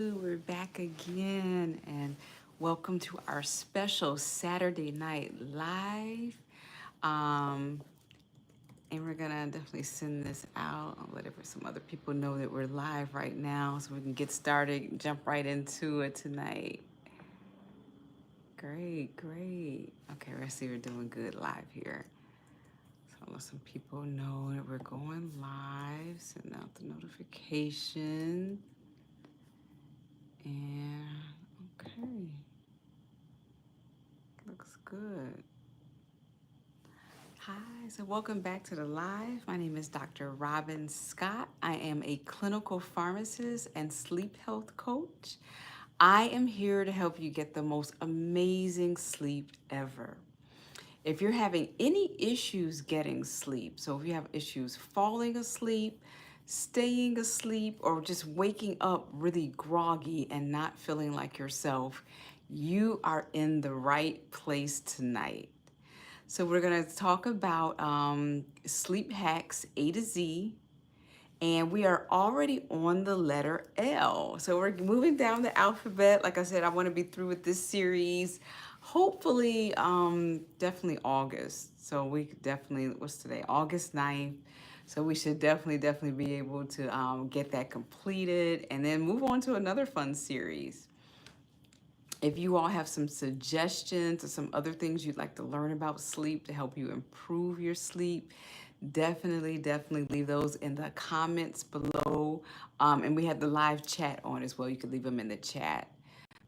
We're back again, and welcome to our special Saturday night live. Um, and we're gonna definitely send this out. I'll let some other people know that we're live right now, so we can get started, jump right into it tonight. Great, great. Okay, let's see, we're doing good live here. So I'll let some people know that we're going live. Send out the notification. And okay, looks good. Hi, so welcome back to the live. My name is Dr. Robyn Scott. I am a clinical pharmacist and sleep health coach. I am here to help you get the most amazing sleep ever. If you're having any issues getting sleep, so if you have issues falling asleep, staying asleep, or just waking up really groggy and not feeling like yourself, you are in the right place tonight. So we're going to talk about sleep hacks A to Z, and we are already on the letter L. So we're moving down the alphabet. Like I said, I want to be through with this series. Hopefully, definitely August. So we could definitely, what's today? August 9th. So we should definitely be able to get that completed and then move on to another fun series. If you all have some suggestions or some other things you'd like to learn about sleep to help you improve your sleep, definitely leave those in the comments below. And we have the live chat on as well. You can leave them in the chat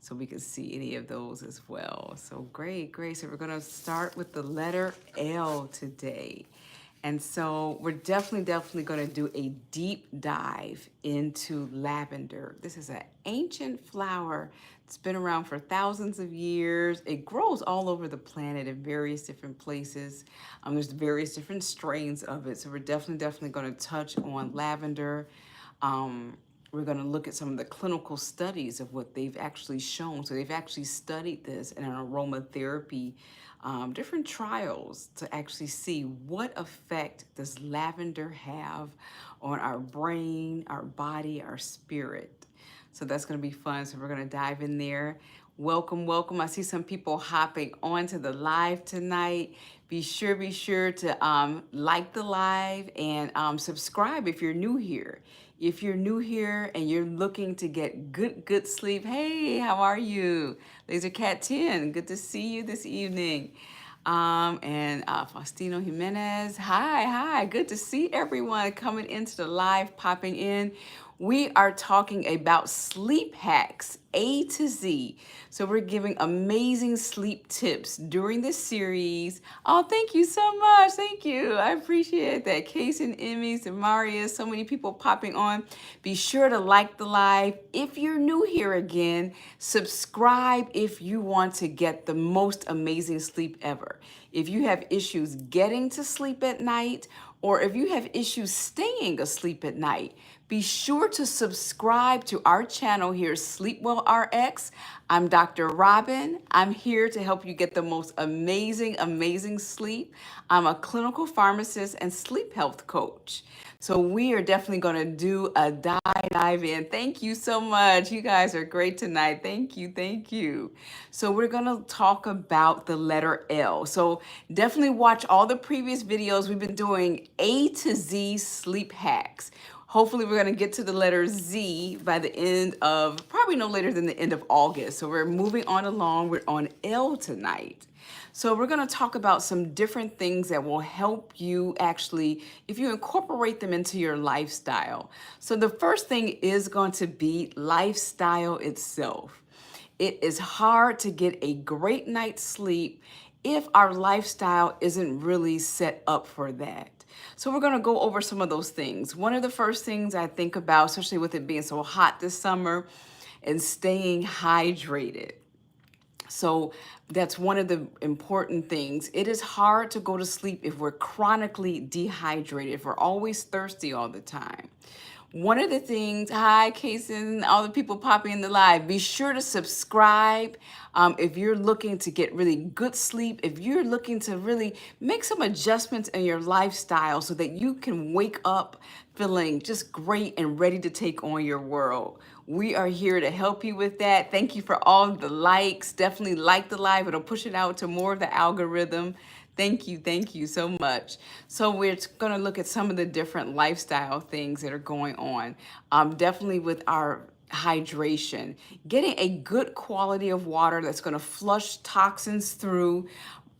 so we can see any of those as well. So great. So we're going to start with the letter L today. And so we're definitely going to do a deep dive into lavender. This is an ancient flower. It's been around for thousands of years. It grows all over the planet in various different places. There's various different strains of it. So we're definitely going to touch on lavender. We're going to look at some of the clinical studies of what they've actually shown. So they've actually studied this in an aromatherapy, different trials to actually see what effect does lavender have on our brain, our body, our spirit. So that's going to be fun. So we're going to dive in there. Welcome. I see some people hopping onto the live tonight. Be sure to like the live and subscribe if you're new here. If you're new here and you're looking to get good sleep, hey, how are you? Laser Cat 10, good to see you this evening. And Faustino Jimenez, hi, good to see everyone coming into the live, popping in. We are talking about sleep hacks, A to Z. So we're giving amazing sleep tips during this series. Oh, thank you so much. Thank you. I appreciate that. Case and Emmys and Marius, so many people popping on. Be sure to like the live. If you're new here again, subscribe if you want to get the most amazing sleep ever. If you have issues getting to sleep at night, or if you have issues staying asleep at night, be sure to subscribe to our channel here, SleepWell RX. I'm Dr. Robyn. I'm here to help you get the most amazing sleep. I'm a clinical pharmacist and sleep health coach. So we are definitely going to do a dive in. Thank you so much. You guys are great tonight. Thank you. So we're going to talk about the letter L. So definitely watch all the previous videos. We've been doing A to Z sleep hacks. Hopefully we're going to get to the letter Z by the end of, probably no later than the end of August. So we're moving on along. We're on L tonight. So we're going to talk about some different things that will help you actually, if you incorporate them into your lifestyle. So the first thing is going to be lifestyle itself. It is hard to get a great night's sleep if our lifestyle isn't really set up for that. So we're going to go over some of those things. One of the first things I think about, especially with it being so hot this summer, and staying hydrated. So that's one of the important things. It is hard to go to sleep if we're chronically dehydrated, if we're always thirsty all the time. One of the things, hi, Kason, all the people popping in the live, be sure to subscribe if you're looking to get really good sleep, if you're looking to really make some adjustments in your lifestyle so that you can wake up feeling just great and ready to take on your world. We are here to help you with that. Thank you for all the likes. Definitely like the live. It'll push it out to more of the algorithm. Thank you so much. So we're going to look at some of the different lifestyle things that are going on. Definitely with our hydration, getting a good quality of water that's going to flush toxins through.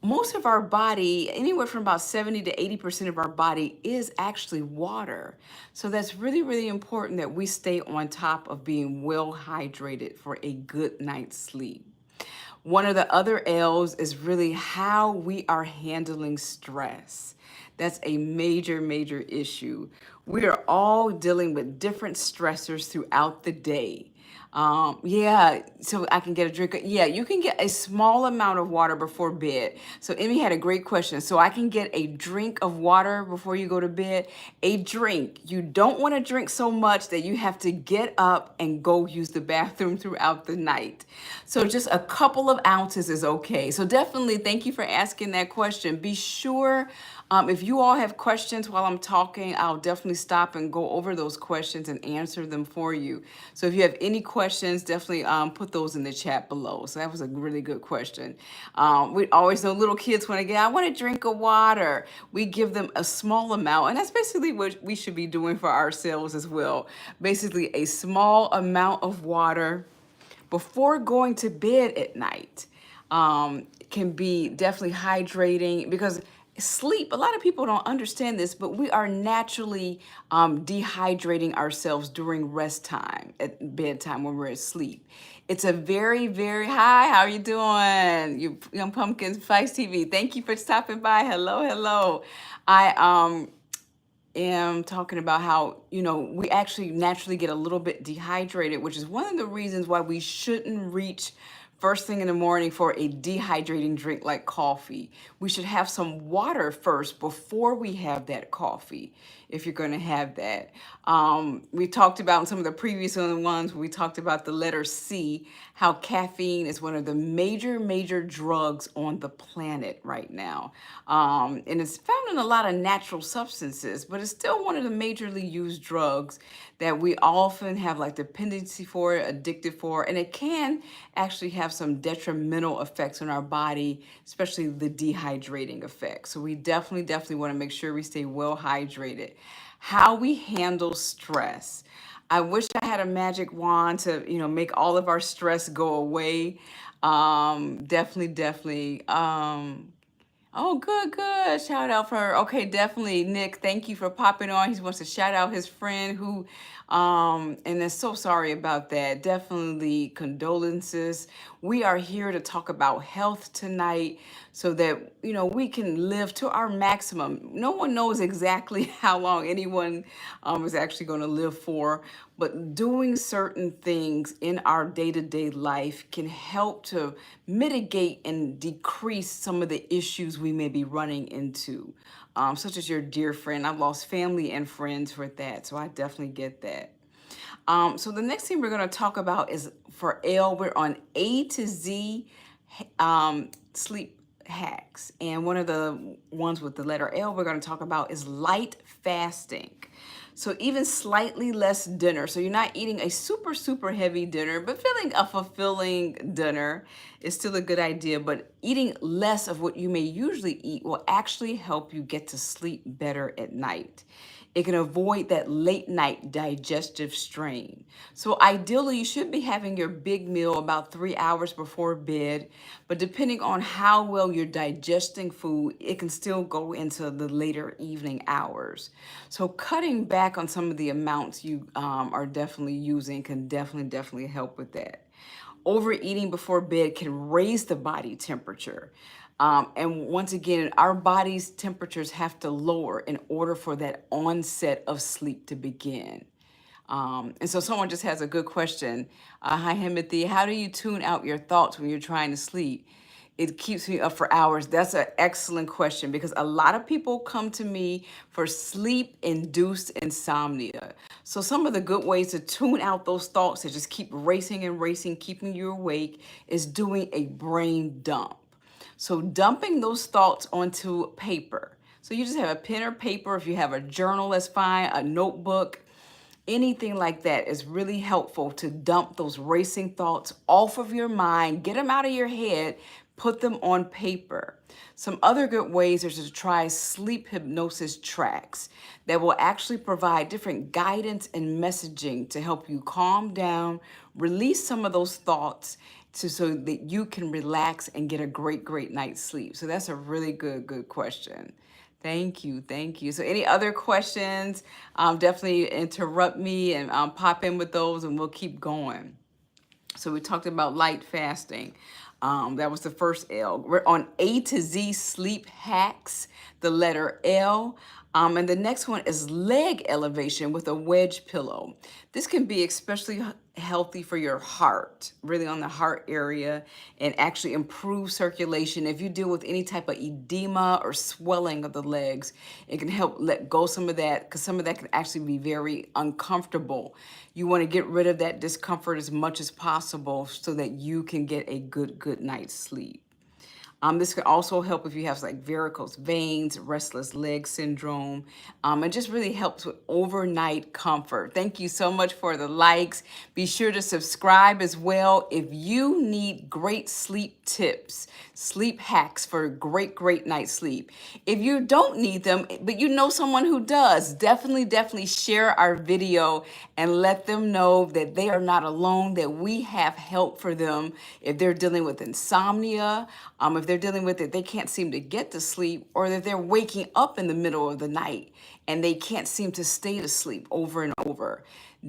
Most of our body, anywhere from about 70 to 80% of our body is actually water. So that's really, really important that we stay on top of being well hydrated for a good night's sleep. One of the other L's is really how we are handling stress. That's a major, major issue. We are all dealing with different stressors throughout the day. Yeah, so I can get a drink. Yeah, you can get a small amount of water before bed. So Emmy had a great question. So I can get a drink of water before you go to bed. A drink. You don't want to drink so much that you have to get up and go use the bathroom throughout the night. So just a couple of ounces is okay. So definitely thank you for asking that question. Be sure if you all have questions while I'm talking, I'll definitely stop and go over those questions and answer them for you. So if you have any questions, definitely put those in the chat below. So that was a really good question. We always know little kids want to get, I want a drink of water. We give them a small amount, and that's basically what we should be doing for ourselves as well. Basically a small amount of water before going to bed at night can be definitely hydrating, because sleep, a lot of people don't understand this, but we are naturally dehydrating ourselves during rest time at bedtime when we're asleep. It's a very, very, hi, how are you doing? You Young Pumpkins, Feist TV. Thank you for stopping by. Hello, hello. I am talking about how, we actually naturally get a little bit dehydrated, which is one of the reasons why we shouldn't reach first thing in the morning for a dehydrating drink like coffee. We should have some water first before we have that coffee, if you're going to have that. We talked about in some of the previous ones, we talked about the letter C, how caffeine is one of the major, major drugs on the planet right now. And it's found in a lot of natural substances, but it's still one of the majorly used drugs that we often have like dependency for, addicted for, and it can actually have some detrimental effects on our body, especially the dehydrating effect. So we definitely want to make sure we stay well hydrated. How we handle stress. I wish I had a magic wand to, make all of our stress go away. Definitely. Oh, good, good. Shout out for her. Okay, definitely. Nick, thank you for popping on. He wants to shout out his friend who, and is so sorry about that. Definitely condolences. We are here to talk about health tonight so that, we can live to our maximum. No one knows exactly how long anyone is actually going to live for, but doing certain things in our day-to-day life can help to mitigate and decrease some of the issues we may be running into, such as your dear friend. I've lost family and friends with that, so I definitely get that. So the next thing we're going to talk about is for L, we're on A to Z sleep hacks. And one of the ones with the letter L we're going to talk about is light fasting. So even slightly less dinner. So you're not eating a super, super heavy dinner, but feeling a fulfilling dinner is still a good idea. But eating less of what you may usually eat will actually help you get to sleep better at night. It can avoid that late night digestive strain. So ideally, you should be having your big meal about 3 hours before bed, but depending on how well you're digesting food, it can still go into the later evening hours. So cutting back on some of the amounts you are definitely using can definitely help with that. Overeating before bed can raise the body temperature. And once again, our body's temperatures have to lower in order for that onset of sleep to begin. And so someone just has a good question. Hi, Timothy. How do you tune out your thoughts when you're trying to sleep? It keeps me up for hours. That's an excellent question, because a lot of people come to me for sleep-induced insomnia. So some of the good ways to tune out those thoughts that just keep racing and racing, keeping you awake, is doing a brain dump. So dumping those thoughts onto paper. So you just have a pen or paper. If you have a journal, that's fine, a notebook. anything like that is really helpful to dump those racing thoughts off of your mind, get them out of your head, put them on paper. Some other good ways are to try sleep hypnosis tracks that will actually provide different guidance and messaging to help you calm down, release some of those thoughts so that you can relax and get a great night's sleep. So that's a really good question. Thank you, thank you. So any other questions, definitely interrupt me and pop in with those and we'll keep going. So we talked about light fasting. That was the first L. We're on A to Z sleep hacks, the letter L. And the next one is leg elevation with a wedge pillow. This can be especially healthy for your heart, really on the heart area, and actually improve circulation. If you deal with any type of edema or swelling of the legs, it can help let go some of that, because some of that can actually be very uncomfortable. You want to get rid of that discomfort as much as possible so that you can get a good night's sleep. This can also help if you have like varicose veins, restless leg syndrome. It just really helps with overnight comfort. Thank you so much for the likes. Be sure to subscribe as well. If you need great sleep tips, sleep hacks for great night's sleep. If you don't need them, but you know someone who does, definitely share our video and let them know that they are not alone, that we have help for them if they're dealing with insomnia, if they're dealing with it, they can't seem to get to sleep, or that they're waking up in the middle of the night and they can't seem to stay to sleep over and over.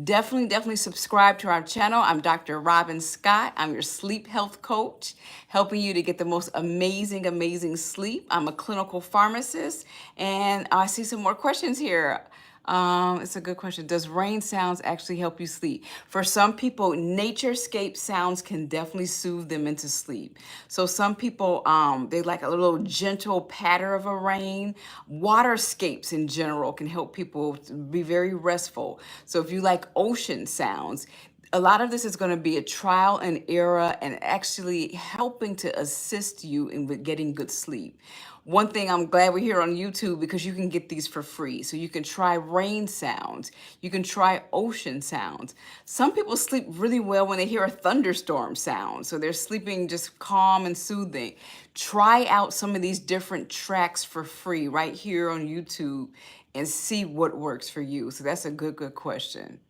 Definitely subscribe to our channel. I'm Dr. Robyn Scott. I'm your sleep health coach, helping you to get the most amazing sleep. I'm a clinical pharmacist, and I see some more questions here. It's a good question. Does rain sounds actually help you sleep? For some people, naturescape sounds can definitely soothe them into sleep. So some people, they like a little gentle patter of a rain. Waterscapes in general can help people be very restful. So if you like ocean sounds, a lot of this is going to be a trial and error and actually helping to assist you in with getting good sleep. One thing, I'm glad we're here on YouTube because you can get these for free. So you can try rain sounds. You can try ocean sounds. Some people sleep really well when they hear a thunderstorm sound. So they're sleeping just calm and soothing. Try out some of these different tracks for free right here on YouTube and see what works for you. So that's a good question.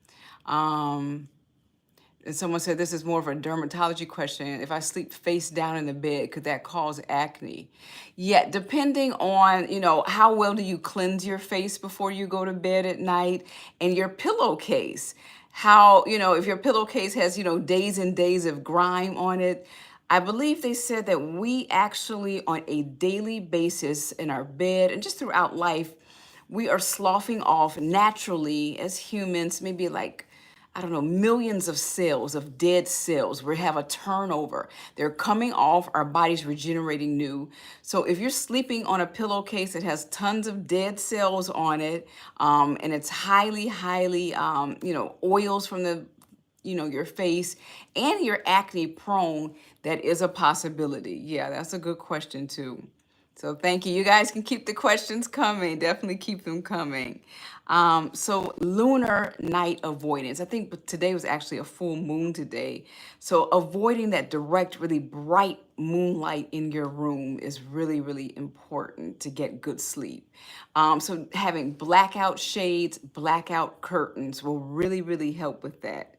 And someone said this is more of a dermatology question. If I sleep face down in the bed, could that cause acne? Yeah, depending on, how well do you cleanse your face before you go to bed at night, and your pillowcase. How, if your pillowcase has, days and days of grime on it. I believe they said that we actually, on a daily basis in our bed and just throughout life, we are sloughing off naturally as humans, maybe like, I don't know, millions of cells, of dead cells. We have a turnover. They're coming off, our body's regenerating new. So if you're sleeping on a pillowcase that has tons of dead cells on it, and it's highly, oils from the, your face, and you're acne prone, that is a possibility. Yeah, that's a good question too. So thank you. You guys can keep the questions coming. Definitely keep them coming. So lunar night avoidance. I think today was actually a full moon today. So avoiding that direct, really bright moonlight in your room is really important to get good sleep. So having blackout shades, blackout curtains will really help with that.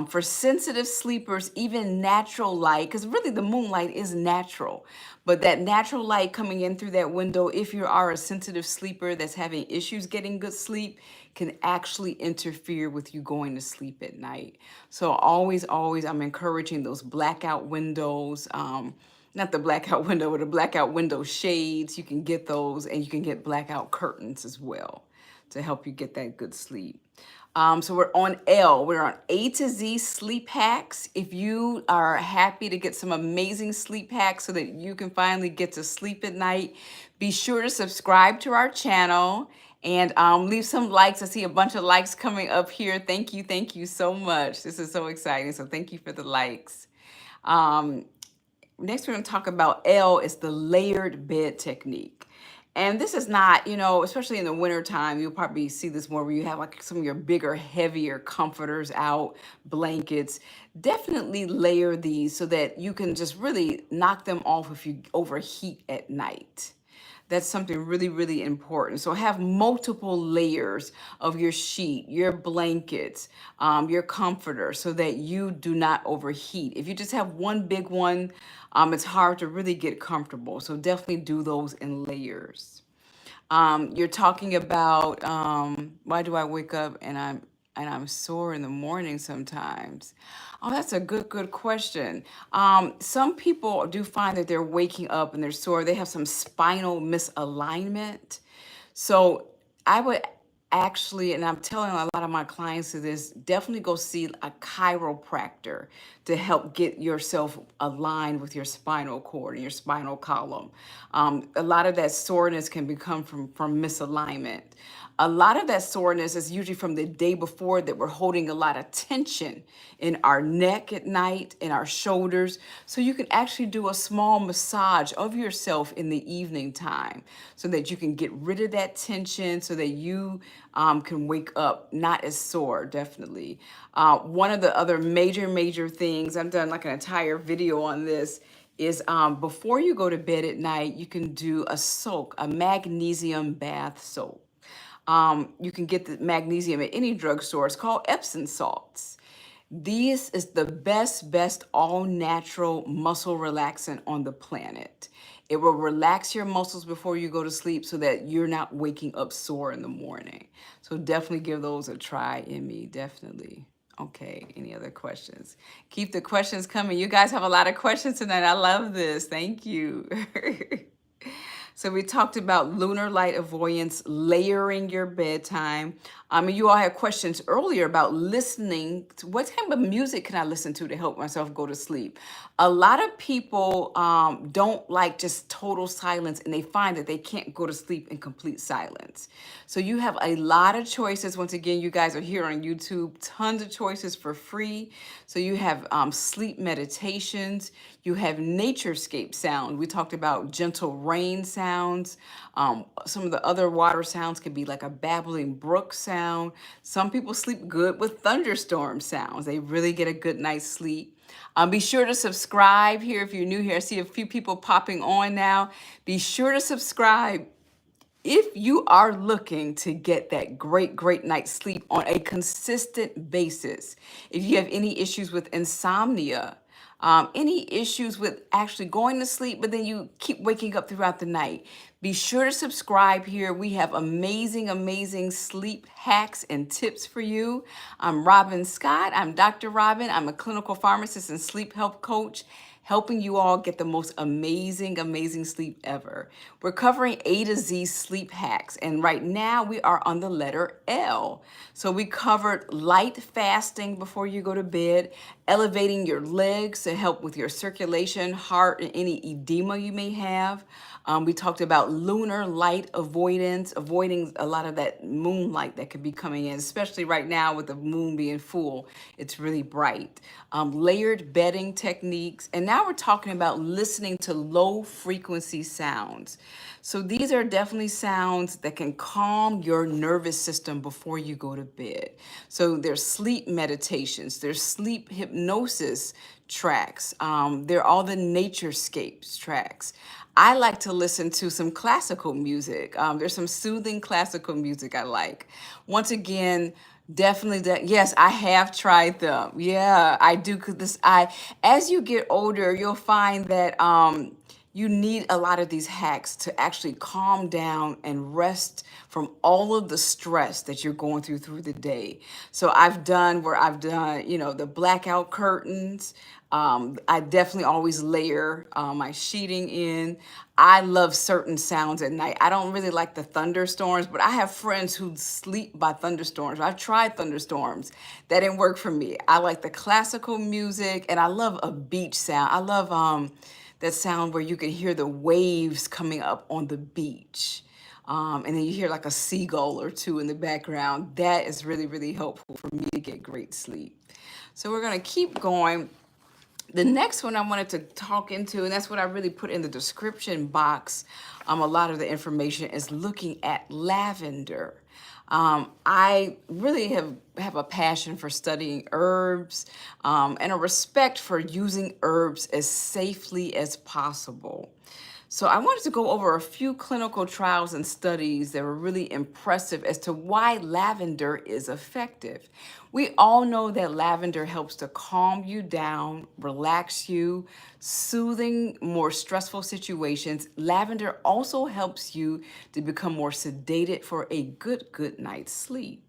For sensitive sleepers, even natural light, because really the moonlight is natural, but that natural light coming in through that window, if you are a sensitive sleeper that's having issues getting good sleep, can actually interfere with you going to sleep at night. So always, I'm encouraging those blackout windows, not the blackout window, but the blackout window shades. You can get those, and you can get blackout curtains as well to help you get that good sleep. So we're on L. We're on A to Z sleep hacks. If you are happy to get some amazing sleep hacks so that you can finally get to sleep at night, be sure to subscribe to our channel and leave some likes. I see a bunch of likes coming up here. Thank you so much. This is so exciting. So thank you for the likes. Next, we're going to talk about L is the layered bed technique. And this is not, especially in the winter time, you'll probably see this more where you have like some of your bigger, heavier comforters out, blankets. Definitely layer these so that you can just really knock them off if you overheat at night. That's something really, really important. So have multiple layers of your sheet, your blankets, your comforter, so that you do not overheat. If you just have one big one, it's hard to really get comfortable. So definitely do those in layers. You're talking about why do I wake up and I'm sore in the morning sometimes? Oh, that's a good question. Some people do find that they're waking up and they're sore. They have some spinal misalignment. So I would actually, and I'm telling a lot of my clients to this, definitely go see a chiropractor to help get yourself aligned with your spinal cord and your spinal column. A lot of that soreness can become from misalignment. A lot of that soreness is usually from the day before that we're holding a lot of tension in our neck at night, in our shoulders. So you can actually do a small massage of yourself in the evening time so that you can get rid of that tension so that you can wake up not as sore, definitely. One of the other major things, I've done like an entire video on this, is before you go to bed at night, you can do a soak, a magnesium bath soak. You can get the magnesium at any drugstore. It's called Epsom salts. This is the best all natural muscle relaxant on the planet. It will relax your muscles before you go to sleep so that you're not waking up sore in the morning. So definitely give those a try, Emmy, definitely. Okay, any other questions? Keep the questions coming. You guys have a lot of questions tonight. I love this. Thank you. So we talked about lunar light avoidance, layering your bedtime. You all had questions earlier about listening to what type of music can I listen to help myself go to sleep. A lot of people don't like just total silence, and they find that they can't go to sleep in complete silence. So you have a lot of choices. Once again, you guys are here on YouTube, tons of choices for free. So you have sleep meditations. You have naturescape sound. We talked about gentle rain sounds. Some of the other water sounds could be like a babbling brook sound. Some people sleep good with thunderstorm sounds. They really get a good night's sleep. Be sure to subscribe here if you're new here. I see a few people popping on now. Be sure to subscribe if you are looking to get that great night's sleep on a consistent basis. If you have any issues with insomnia, any issues with actually going to sleep, but then you keep waking up throughout the night, be sure to subscribe here. We have amazing sleep hacks and tips for you. I'm Robyn Scott. I'm Dr. Robyn. I'm a clinical pharmacist and sleep health coach, helping you all get the most amazing sleep ever. We're covering A to Z sleep hacks, and right now we are on the letter L. So we covered light fasting before you go to bed, elevating your legs to help with your circulation, heart, and any edema you may have. We talked about lunar light avoidance, avoiding a lot of that moonlight that could be coming in, especially right now with the moon being full. It's really bright. Layered bedding techniques. And now we're talking about listening to low frequency sounds. So these are definitely sounds that can calm your nervous system before you go to bed. So there's sleep meditations, there's sleep hypnosis tracks, there are all the naturescapes tracks. I like to listen to some classical music. There's some soothing classical music I like. Once again, definitely that. Yes, I have tried them. Yeah, I do. Cause as you get older, you'll find that you need a lot of these hacks to actually calm down and rest from all of the stress that you're going through the day. So I've done the blackout curtains. I definitely always layer my sheeting in. I love certain sounds at night. I don't really like the thunderstorms, but I have friends who sleep by thunderstorms. I've tried thunderstorms. That didn't work for me. I like the classical music, and I love a beach sound. I love that sound where you can hear the waves coming up on the beach. And then you hear like a seagull or two in the background. That is really helpful for me to get great sleep. So we're gonna keep going. The next one I wanted to talk into, and that's what I really put in the description box, a lot of the information is looking at lavender. I really have a passion for studying herbs, and a respect for using herbs as safely as possible. So I wanted to go over a few clinical trials and studies that were really impressive as to why lavender is effective. We all know that lavender helps to calm you down, relax you, soothing more stressful situations. Lavender also helps you to become more sedated for a good night's sleep.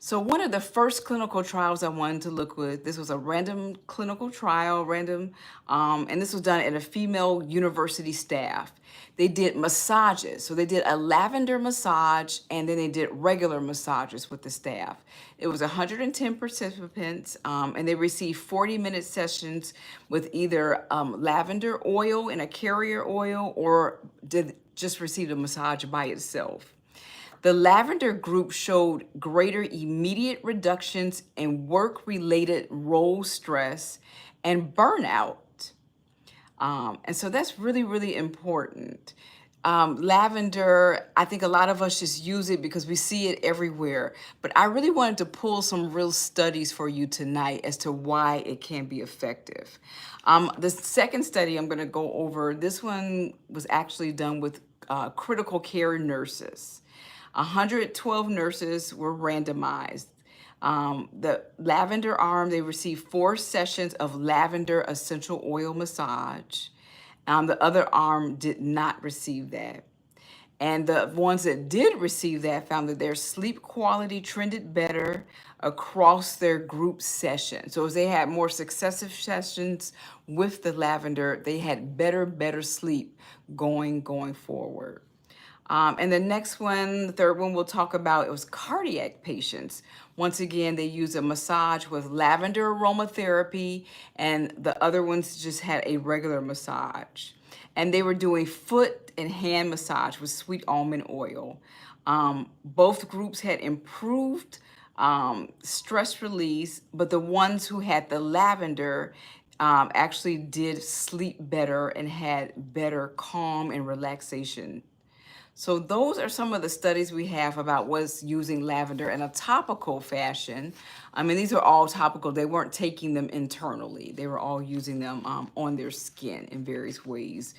So one of the first clinical trials I wanted to look with, this was a random clinical trial, and this was done at a female university staff. They did massages. So they did a lavender massage and then they did regular massages with the staff. It was 110 participants, and they received 40-minute sessions with either lavender oil and a carrier oil, or did just receive a massage by itself. The lavender group showed greater immediate reductions in work-related role stress and burnout. And so that's really, really important. Lavender, I think a lot of us just use it because we see it everywhere. But I really wanted to pull some real studies for you tonight as to why it can be effective. The second study I'm going to go over, this one was actually done with critical care nurses. 112 nurses were randomized. The lavender arm, they received 4 sessions of lavender essential oil massage. The other arm did not receive that. And the ones that did receive that found that their sleep quality trended better across their group session. So as they had more successive sessions with the lavender, they had better sleep going forward. And the next one, the third one we'll talk about, it was cardiac patients. Once again, they used a massage with lavender aromatherapy, and the other ones just had a regular massage. And they were doing foot and hand massage with sweet almond oil. Both groups had improved stress release, but the ones who had the lavender actually did sleep better and had better calm and relaxation. So those are some of the studies we have about what's using lavender in a topical fashion. I mean, these are all topical. They weren't taking them internally. They were all using them on their skin in various ways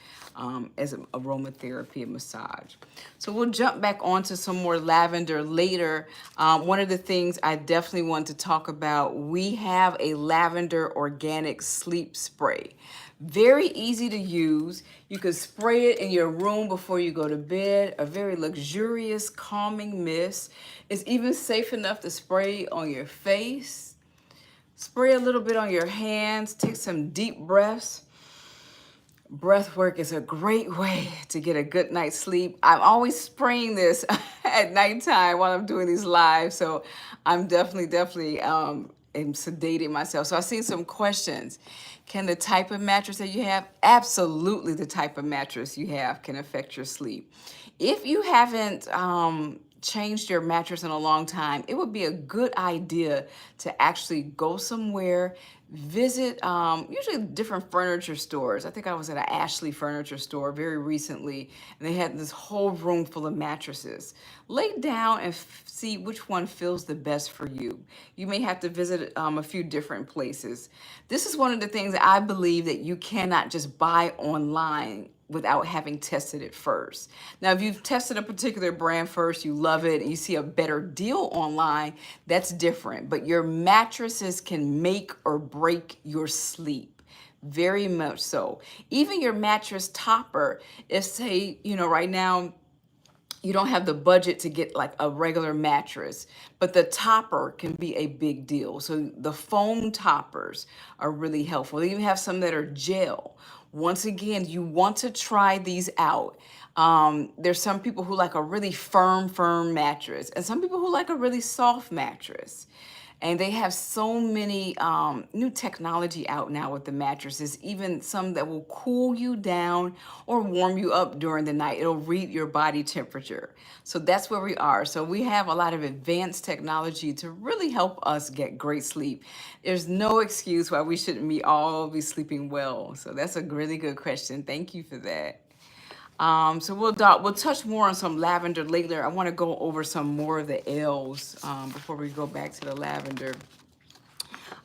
as an aromatherapy and massage. So we'll jump back onto some more lavender later. One of the things I definitely want to talk about, we have a lavender organic sleep spray. Very easy to use. You can spray it in your room before you go to bed. A very luxurious, calming mist. It's even safe enough to spray on your face. Spray a little bit on your hands. Take some deep breaths. Breath work is a great way to get a good night's sleep. I'm always spraying this at nighttime while I'm doing these live. So I'm definitely am sedating myself. So I've seen some questions. Can the type of mattress that you have? Absolutely, the type of mattress you have can affect your sleep. If you haven't changed your mattress in a long time, it would be a good idea to actually go somewhere, visit usually different furniture stores. I think I was at an Ashley furniture store very recently, and they had this whole room full of mattresses. Lay down and see which one feels the best for you. You may have to visit a few different places. This is one of the things that I believe that you cannot just buy online without having tested it first. Now, if you've tested a particular brand first, you love it, and you see a better deal online, that's different. But your mattresses can make or break your sleep. Very much so. Even your mattress topper, if say, right now, you don't have the budget to get like a regular mattress, but the topper can be a big deal. So the foam toppers are really helpful. They even have some that are gel. Once again, you want to try these out. There's some people who like a really firm mattress, and some people who like a really soft mattress. And they have so many new technology out now with the mattresses, even some that will cool you down or warm you up during the night. It'll read your body temperature. So that's where we are. So we have a lot of advanced technology to really help us get great sleep. There's no excuse why we shouldn't all be sleeping well. So that's a really good question. Thank you for that. So we'll touch more on some lavender later. I want to go over some more of the L's before we go back to the lavender.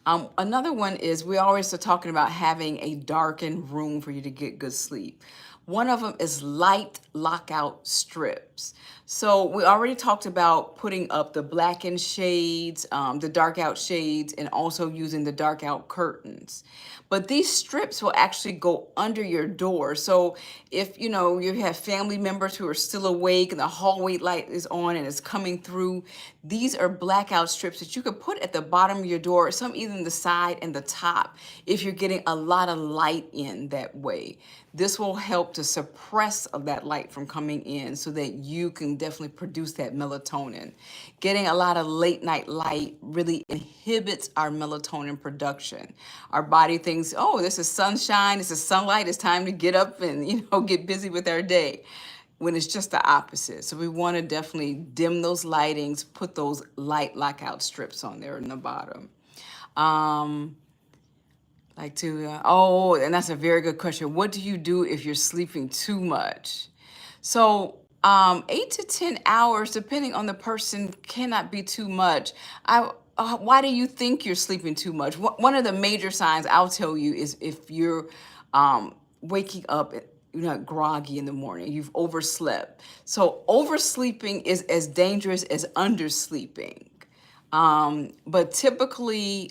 Another one is we always are talking about having a darkened room for you to get good sleep. One of them is light lockout strips. So we already talked about putting up the blackened shades, the dark out shades, and also using the dark out curtains. But these strips will actually go under your door. So if you have family members who are still awake and the hallway light is on and it's coming through, these are blackout strips that you could put at the bottom of your door, some even the side and the top, if you're getting a lot of light in that way. This will help to suppress that light from coming in so that you can definitely produce that melatonin. Getting a lot of late night light really inhibits our melatonin production. Our body thinks, oh, this is sunshine, this is sunlight, it's time to get up and get busy with our day, when it's just the opposite. So we want to definitely dim those lightings, put those light lockout strips on there in the bottom. And that's a very good question. What do you do if you're sleeping too much? So 8 to 10 hours, depending on the person, cannot be too much. Why do you think you're sleeping too much? One of the major signs I'll tell you is if you're waking up groggy in the morning, you've overslept. So oversleeping is as dangerous as undersleeping. But typically,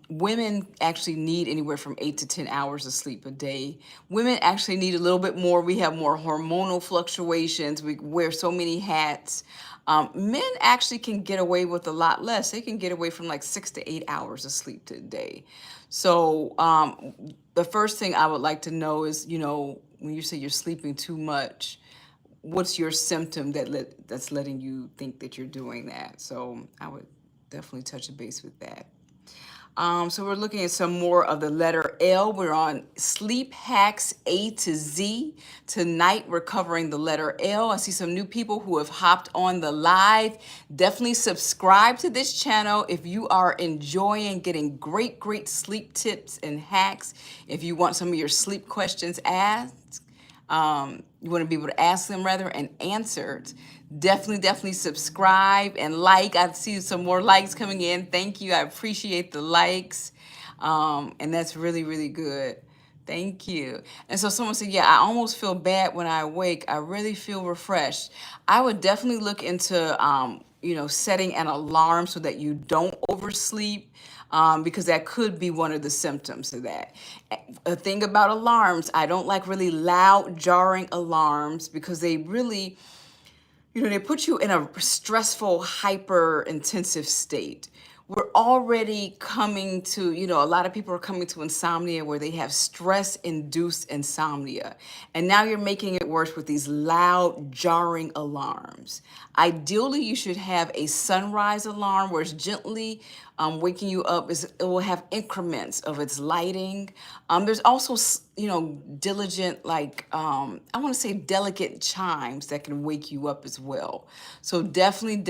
women actually need anywhere from 8 to 10 hours of sleep a day. Women actually need a little bit more. We have more hormonal fluctuations. We wear so many hats. Men actually can get away with a lot less. They can get away from like 6 to 8 hours of sleep a day. So the first thing I would like to know is, when you say you're sleeping too much, what's your symptom that's letting you think that you're doing that? So I would definitely touch a base with that. So we're looking at some more of the letter L. We're on Sleep Hacks A to Z. Tonight we're covering the letter L. I see some new people who have hopped on the live. Definitely subscribe to this channel if you are enjoying getting great sleep tips and hacks. If you want some of your sleep questions asked, you want to be able to ask them rather and answered, definitely subscribe and like. I see some more likes coming in. Thank you. I appreciate the likes. And that's really good. Thank you. And so someone said, yeah, I almost feel bad when I wake. I really feel refreshed. I would definitely look into, setting an alarm so that you don't oversleep. Because that could be one of the symptoms of that. A thing about alarms, I don't like really loud, jarring alarms because they really, they put you in a stressful, hyper intensive state. We're already coming to, a lot of people are coming to insomnia where they have stress induced insomnia. And now you're making it worse with these loud, jarring alarms. Ideally, you should have a sunrise alarm where it's gently waking you up. It will have increments of its lighting. There's also, diligent, I want to say delicate chimes that can wake you up as well. So definitely,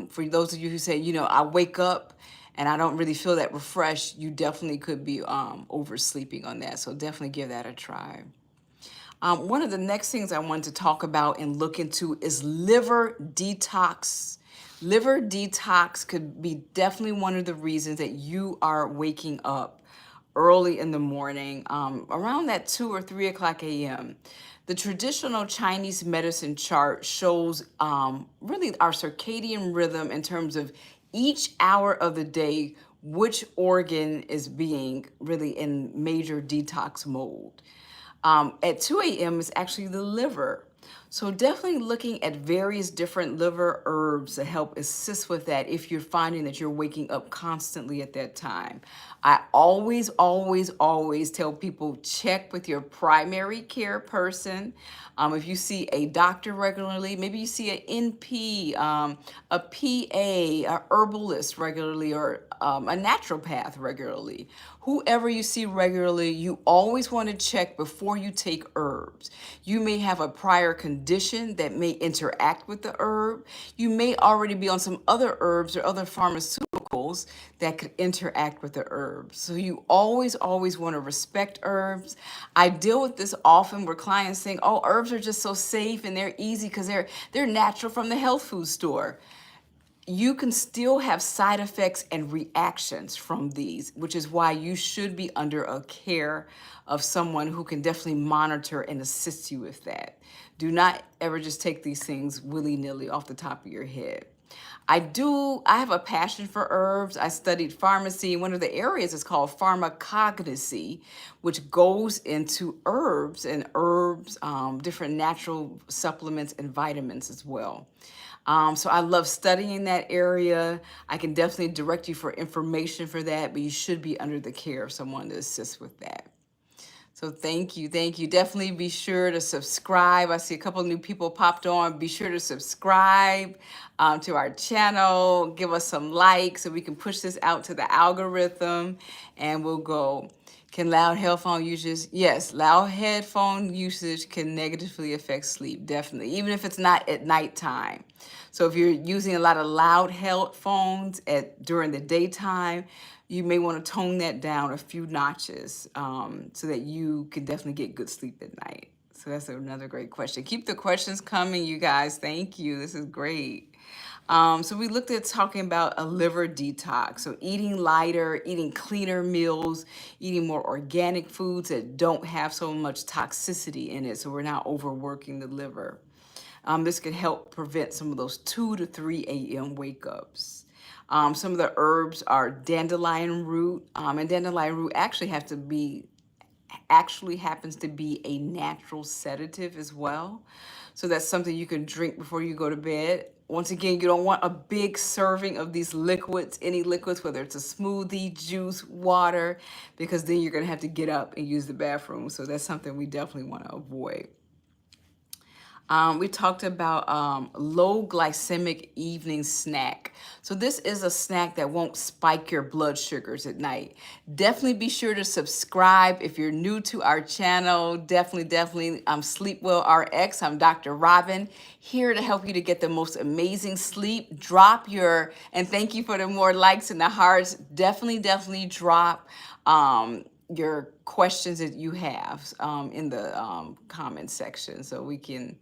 for those of you who say, I wake up and I don't really feel that refreshed, you definitely could be oversleeping on that. So definitely give that a try. One of the next things I wanted to talk about and look into is liver detox. Liver detox could be definitely one of the reasons that you are waking up early in the morning, around that 2 or 3 o'clock a.m. The traditional Chinese medicine chart shows really our circadian rhythm in terms of each hour of the day, which organ is being really in major detox mode. At 2 a.m. is actually the liver. So definitely looking at various different liver herbs to help assist with that if you're finding that you're waking up constantly at that time. I always tell people check with your primary care person. If you see a doctor regularly, maybe you see an NP, a PA, a herbalist regularly, or a naturopath regularly. Whoever you see regularly, you always want to check before you take herbs. You may have a prior condition that may interact with the herb. You may already be on some other herbs or other pharmaceuticals that could interact with the herbs. So you always want to respect herbs. I deal with this often where clients think, oh, herbs are just so safe and they're easy because they're natural from the health food store. You can still have side effects and reactions from these, which is why you should be under a care of someone who can definitely monitor and assist you with that. Do not ever just take these things willy-nilly off the top of your head. I have a passion for herbs. I studied pharmacy. One of the areas is called pharmacognosy, which goes into herbs and different natural supplements and vitamins as well. So I love studying that area. I can definitely direct you for information for that, but you should be under the care of someone to assist with that. So thank you. Definitely be sure to subscribe. I see a couple of new people popped on. Be sure to subscribe to our channel. Give us some likes so we can push this out to the algorithm, and we'll go. Can loud headphone usage? Yes, loud headphone usage can negatively affect sleep, definitely, even if it's not at nighttime. So if you're using a lot of loud headphones during the daytime, you may want to tone that down a few notches so that you can definitely get good sleep at night. So that's another great question. Keep the questions coming, you guys. Thank you. This is great. So we looked at talking about a liver detox. So eating lighter, eating cleaner meals, eating more organic foods that don't have so much toxicity in it. So we're not overworking the liver. This could help prevent some of those 2 to 3 a.m. wake ups. Some of the herbs are dandelion root, and dandelion root actually happens to be a natural sedative as well. So that's something you can drink before you go to bed. Once again, you don't want a big serving of these liquids, any liquids, whether it's a smoothie, juice, water, because then you're going to have to get up and use the bathroom. So that's something we definitely want to avoid. We talked about low glycemic evening snack. So this is a snack that won't spike your blood sugars at night. Definitely be sure to subscribe if you're new to our channel. Definitely. I'm SleepWell RX. I'm Dr. Robyn, here to help you to get the most amazing sleep. And thank you for the more likes and the hearts. Definitely drop your questions that you have in the comment section so we can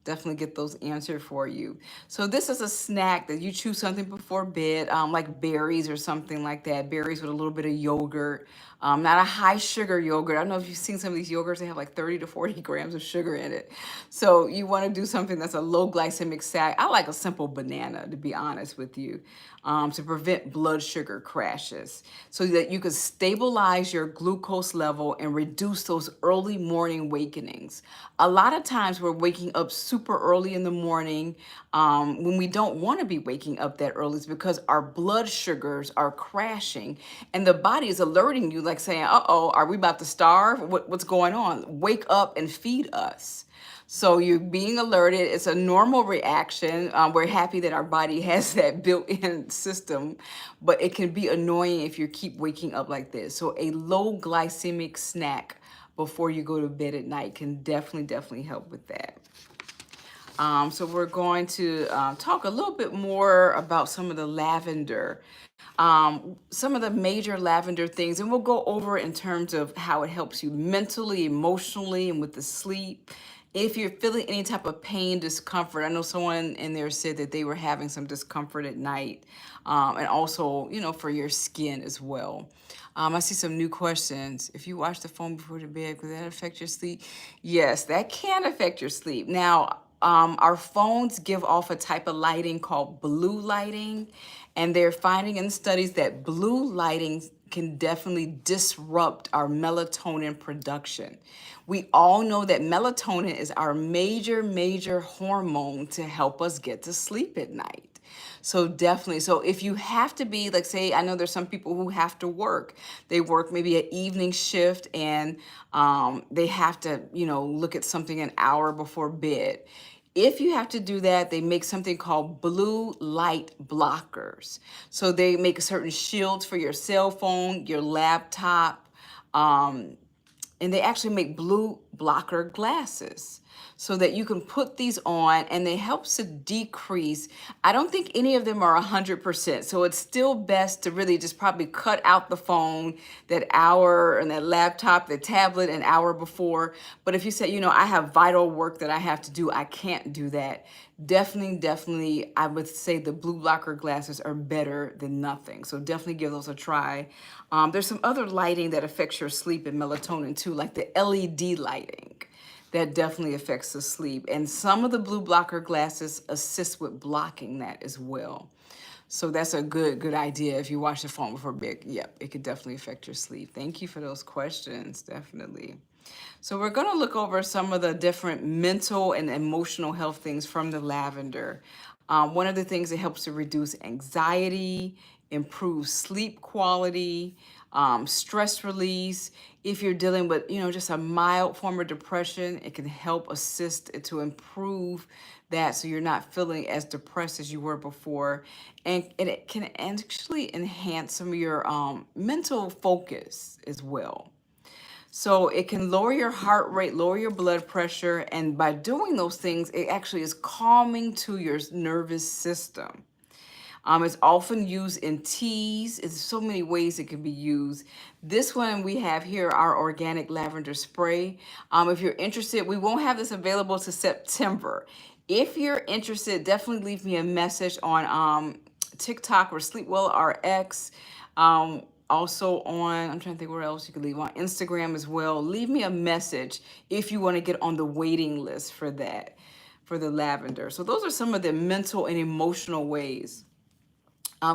definitely get those answered for you. So this is a snack that you choose something before bed, like berries or something like that. Berries with a little bit of yogurt, not a high sugar yogurt. I don't know if you've seen some of these yogurts, they have like 30 to 40 grams of sugar in it. So you want to do something that's a low glycemic snack. I like a simple banana, to be honest with you, to prevent blood sugar crashes so that you can stabilize your glucose level and reduce those early morning awakenings. A lot of times we're waking up super early in the morning when we don't want to be waking up that early. It's because our blood sugars are crashing and the body is alerting you, like saying, uh-oh, are we about to starve? What's going on? Wake up and feed us. So you're being alerted. It's a normal reaction. We're happy that our body has that built-in system, but it can be annoying if you keep waking up like this. So a low glycemic snack before you go to bed at night can definitely help with that. So we're going to talk a little bit more about some of the lavender. Some of the major lavender things, and we'll go over in terms of how it helps you mentally, emotionally, and with the sleep. If you're feeling any type of pain, discomfort, I know someone in there said that they were having some discomfort at night, and also, for your skin as well. I see some new questions. If you watch the phone before the bed, could that affect your sleep? Yes, that can affect your sleep. Now, our phones give off a type of lighting called blue lighting, and they're finding in studies that blue lighting can definitely disrupt our melatonin production. We all know that melatonin is our major hormone to help us get to sleep at night. So definitely. So if you have to be, like, say, I know there's some people who have to work. They work maybe an evening shift, and they have to, look at something an hour before bed. If you have to do that, they make something called blue light blockers. So they make certain shields for your cell phone, your laptop, um, and they actually make blue blocker glasses so that you can put these on, and they help to decrease. I don't think any of them are 100%, so it's still best to really just probably cut out the phone that hour and that laptop, the tablet an hour before. But if you say, I have vital work that I have to do, I can't do that, definitely, I would say the blue blocker glasses are better than nothing. So definitely give those a try. There's some other lighting that affects your sleep and melatonin too, like the LED lighting. That definitely affects the sleep. And some of the blue blocker glasses assist with blocking that as well. So that's a good idea if you watch the phone before bed. Yep, it could definitely affect your sleep. Thank you for those questions, definitely. So we're going to look over some of the different mental and emotional health things from the lavender. One of the things that helps to reduce anxiety, improve sleep quality, stress release. If you're dealing with, just a mild form of depression, it can help assist to improve that so you're not feeling as depressed as you were before. And it can actually enhance some of your mental focus as well. So it can lower your heart rate, lower your blood pressure, and by doing those things, it actually is calming to your nervous system. It's often used in teas. It's so many ways it can be used. This one we have here, our organic lavender spray. If you're interested, we won't have this available to September. If you're interested, definitely leave me a message on TikTok or SleepWell RX. Also on, I'm trying to think where else you can leave, on Instagram as well. Leave me a message if you want to get on the waiting list for that, for the lavender. So those are some of the mental and emotional ways.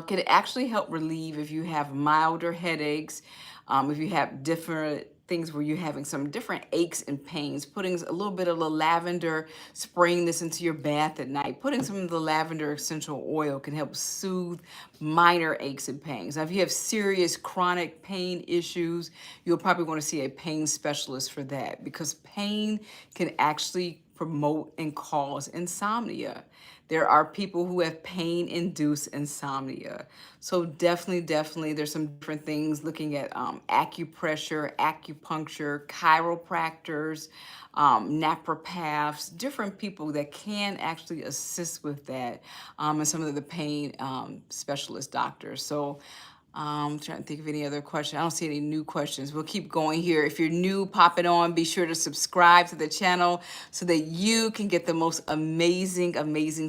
Can actually help relieve if you have milder headaches, if you have different things where you're having some different aches and pains. Putting a little bit of the lavender, spraying this into your bath at night, putting some of the lavender essential oil can help soothe minor aches and pains. Now, if you have serious chronic pain issues, you'll probably want to see a pain specialist for that, because pain can actually promote and cause insomnia. There are people who have pain-induced insomnia. So definitely, there's some different things looking at acupressure, acupuncture, chiropractors, naturopaths, different people that can actually assist with that, and some of the pain specialist doctors. So I'm trying to think of any other questions. I don't see any new questions. We'll keep going here. If you're new, popping on, be sure to subscribe to the channel so that you can get the most amazing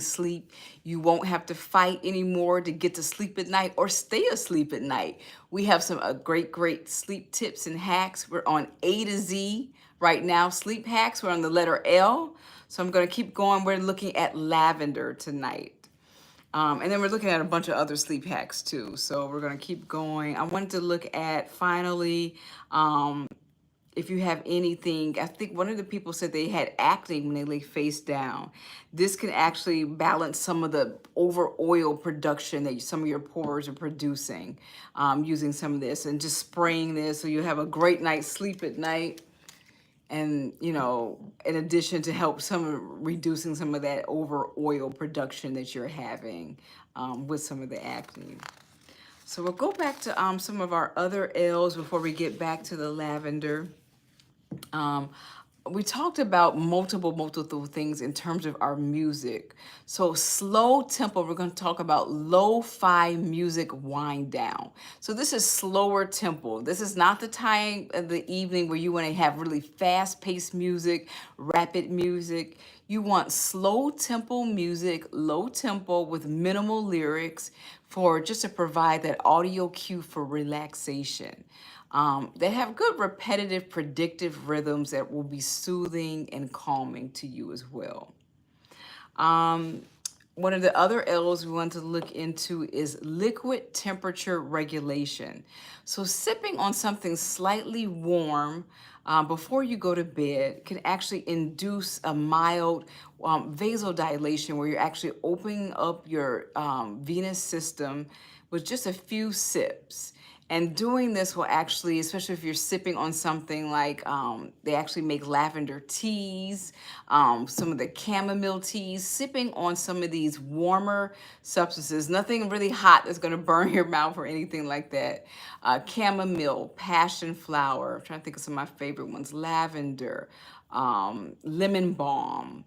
sleep. You won't have to fight anymore to get to sleep at night or stay asleep at night. We have some great sleep tips and hacks. We're on A to Z right now. Sleep hacks, we're on the letter L. So I'm going to keep going. We're looking at lavender tonight. And then we're looking at a bunch of other sleep hacks too. So we're going to keep going. I wanted to look at finally, if you have anything. I think one of the people said they had acne when they lay face down. This can actually balance some of the over oil production that some of your pores are producing, using some of this and just spraying this so you have a great night's sleep at night. And, in addition to help reducing some of that over oil production that you're having with some of the acne. So we'll go back to some of our other L's before we get back to the lavender. We talked about multiple things in terms of our music. So slow tempo, we're going to talk about lo-fi music wind down. So this is slower tempo. This is not the time of the evening where you want to have really fast-paced music, rapid music. You want slow tempo music, low tempo with minimal lyrics, for just to provide that audio cue for relaxation. They have good repetitive predictive rhythms that will be soothing and calming to you as well. One of the other L's we want to look into is liquid temperature regulation. So sipping on something slightly warm before you go to bed can actually induce a mild vasodilation where you're actually opening up your venous system with just a few sips. And doing this will actually, especially if you're sipping on something like, they actually make lavender teas, some of the chamomile teas, sipping on some of these warmer substances, nothing really hot that's gonna burn your mouth or anything like that. Chamomile, passion flower, I'm trying to think of some of my favorite ones, lavender, lemon balm.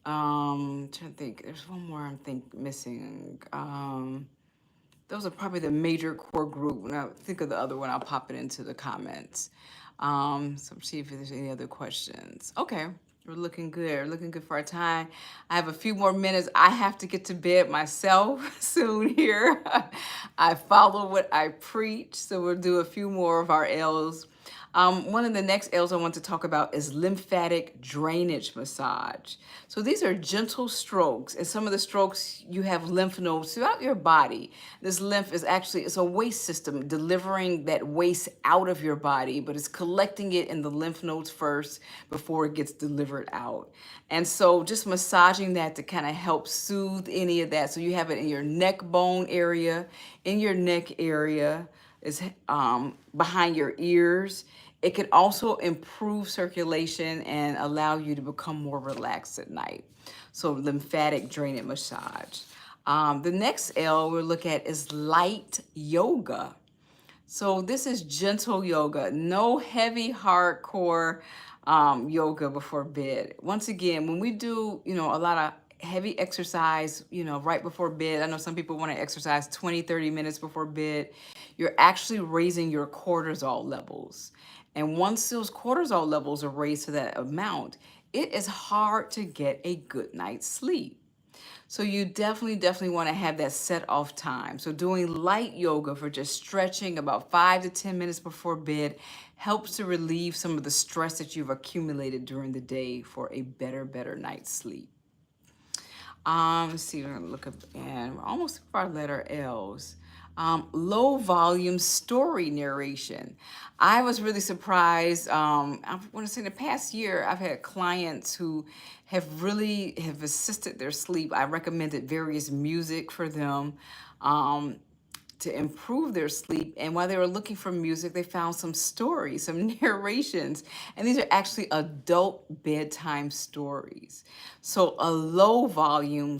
Trying to think, there's one more missing. Those are probably the major core group. When I think of the other one, I'll pop it into the comments. So see if there's any other questions. Okay, we're looking good. We're looking good for our time. I have a few more minutes. I have to get to bed myself soon here. I follow what I preach, so we'll do a few more of our L's. One of the next L's I want to talk about is lymphatic drainage massage. So these are gentle strokes, and some of the strokes you have lymph nodes throughout your body. This lymph is actually, it's a waste system delivering that waste out of your body, but it's collecting it in the lymph nodes first before it gets delivered out. And so just massaging that to kind of help soothe any of that. So you have it in your neck bone area, in your neck area, is behind your ears. It can also improve circulation and allow you to become more relaxed at night. So lymphatic drainage massage. The next L we'll look at is light yoga. So this is gentle yoga, no heavy hardcore yoga before bed. Once again, when we do, a lot of heavy exercise, right before bed, I know some people want to exercise 20, 30 minutes before bed, you're actually raising your cortisol levels. And once those cortisol levels are raised to that amount, it is hard to get a good night's sleep. So you definitely want to have that set off time. So doing light yoga for just stretching about 5 to 10 minutes before bed helps to relieve some of the stress that you've accumulated during the day for a better night's sleep. Let's see, we're gonna look up, and we're almost to our letter L's. Low volume story narration. I was really surprised. I want to say in the past year, I've had clients who have assisted their sleep. I recommended various music for them. To improve their sleep. And while they were looking for music, they found some stories, some narrations. And these are actually adult bedtime stories. So a low volume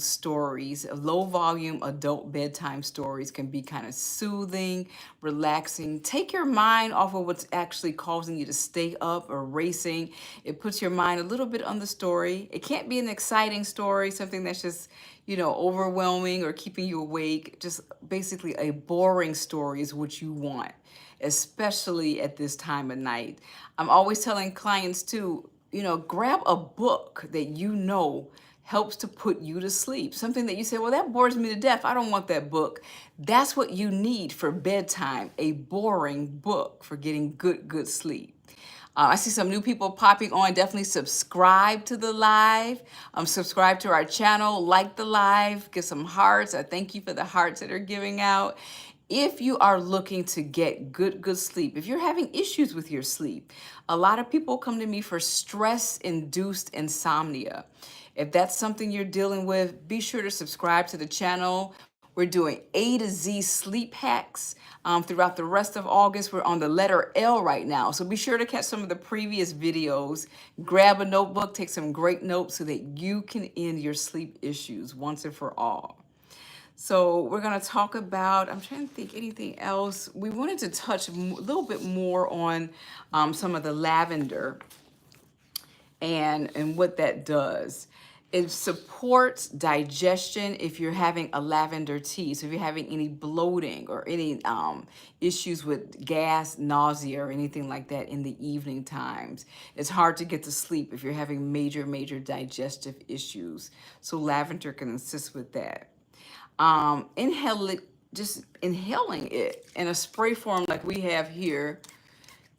adult bedtime stories can be kind of soothing, relaxing. Take your mind off of what's actually causing you to stay up or racing. It puts your mind a little bit on the story. It can't be an exciting story, something that's just overwhelming or keeping you awake. Just basically a boring story is what you want, especially at this time of night. I'm always telling clients to, grab a book that helps to put you to sleep. Something that you say, well, that bores me to death. I don't want that book. That's what you need for bedtime, a boring book for getting good sleep. I see some new people popping on. Definitely subscribe to the live. Subscribe to our channel, like the live, give some hearts. I thank you for the hearts that are giving out. If you are looking to get good sleep, if you're having issues with your sleep, a lot of people come to me for stress-induced insomnia. If that's something you're dealing with, be sure to subscribe to the channel. We're doing A to Z sleep hacks throughout the rest of August. We're on the letter L right now. So be sure to catch some of the previous videos. Grab a notebook, take some great notes so that you can end your sleep issues once and for all. So we're going to talk about, I'm trying to think anything else. We wanted to touch a little bit more on some of the lavender and what that does. It supports digestion if you're having a lavender tea. So if you're having any bloating or any issues with gas, nausea, or anything like that in the evening times, it's hard to get to sleep if you're having major digestive issues. So lavender can assist with that. Just inhaling it in a spray form like we have here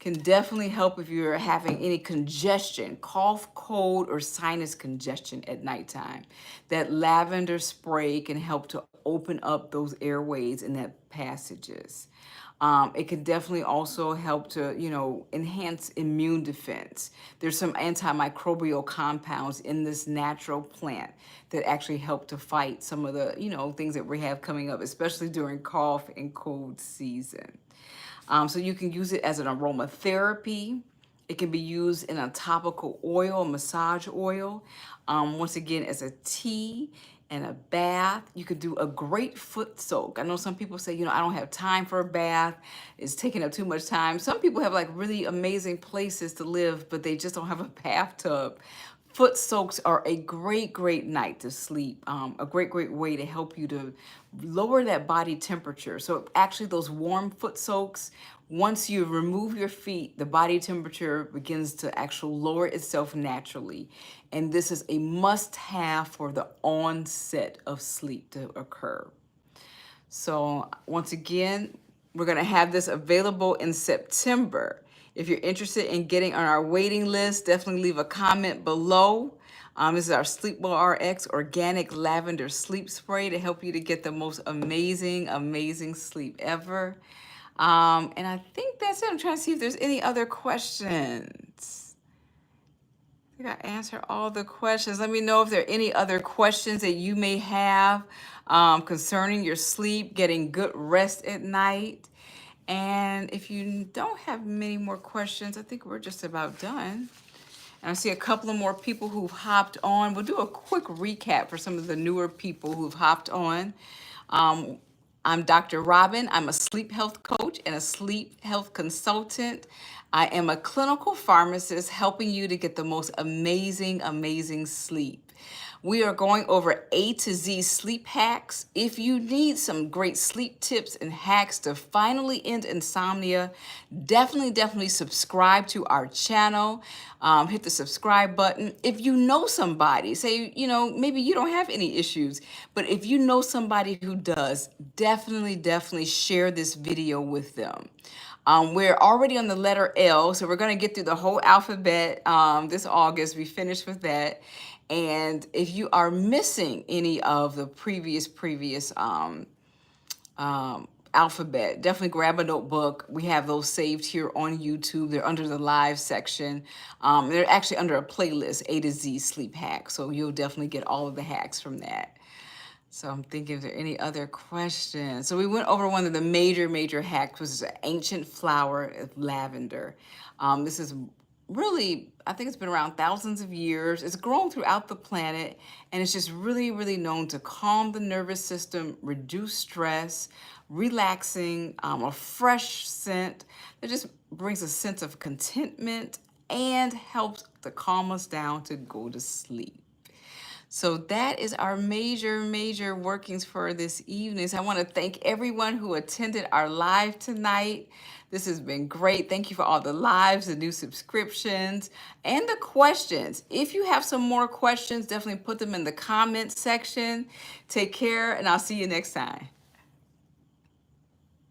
Can definitely help if you're having any congestion, cough, cold, or sinus congestion at nighttime. That lavender spray can help to open up those airways and that passages. It can definitely also help to, enhance immune defense. There's some antimicrobial compounds in this natural plant that actually help to fight some of the, things that we have coming up, especially during cough and cold season. So you can use it as an aromatherapy. It can be used in a topical oil, a massage oil. Once again, as a tea and a bath. You could do a great foot soak. I know some people say, I don't have time for a bath. It's taking up too much time. Some people have like really amazing places to live, but they just don't have a bathtub. Foot soaks are a great night to sleep. A great way to help you to lower that body temperature. So actually those warm foot soaks, once you remove your feet, the body temperature begins to actually lower itself naturally. And this is a must-have for the onset of sleep to occur. So once again, we're going to have this available in September. If you're interested in getting on our waiting list, definitely leave a comment below. This is our SleepWell RX Organic Lavender Sleep Spray to help you to get the most amazing sleep ever. And I think that's it. I'm trying to see if there's any other questions. I think I answered all the questions. Let me know if there are any other questions that you may have concerning your sleep, getting good rest at night. And if you don't have many more questions, I think we're just about done. And I see a couple of more people who've hopped on. We'll do a quick recap for some of the newer people who've hopped on. I'm Dr. Robyn. I'm a sleep health coach and a sleep health consultant. I am a clinical pharmacist helping you to get the most amazing sleep. We are going over A to Z sleep hacks. If you need some great sleep tips and hacks to finally end insomnia, definitely subscribe to our channel. Hit the subscribe button. If you know somebody, say, maybe you don't have any issues, but if you know somebody who does, definitely share this video with them. We're already on the letter L, so we're going to get through the whole alphabet this August. We finished with that. And if you are missing any of the previous alphabet, definitely grab a notebook. We have those saved here on YouTube. They're under the live section. They're actually under a playlist, A to Z sleep hacks. So you'll definitely get all of the hacks from that. So I'm thinking if there are any other questions. So we went over one of the major hacks, which is an ancient flower of lavender. This is really, I think it's been around thousands of years. It's grown throughout the planet, and it's just really known to calm the nervous system, reduce stress, relaxing, a fresh scent that just brings a sense of contentment and helps to calm us down to go to sleep. So that is our major workings for this evening. So I want to thank everyone who attended our live tonight. This has been great. Thank you for all the lives, the new subscriptions, and the questions. If you have some more questions, definitely put them in the comments section. Take care, and I'll see you next time.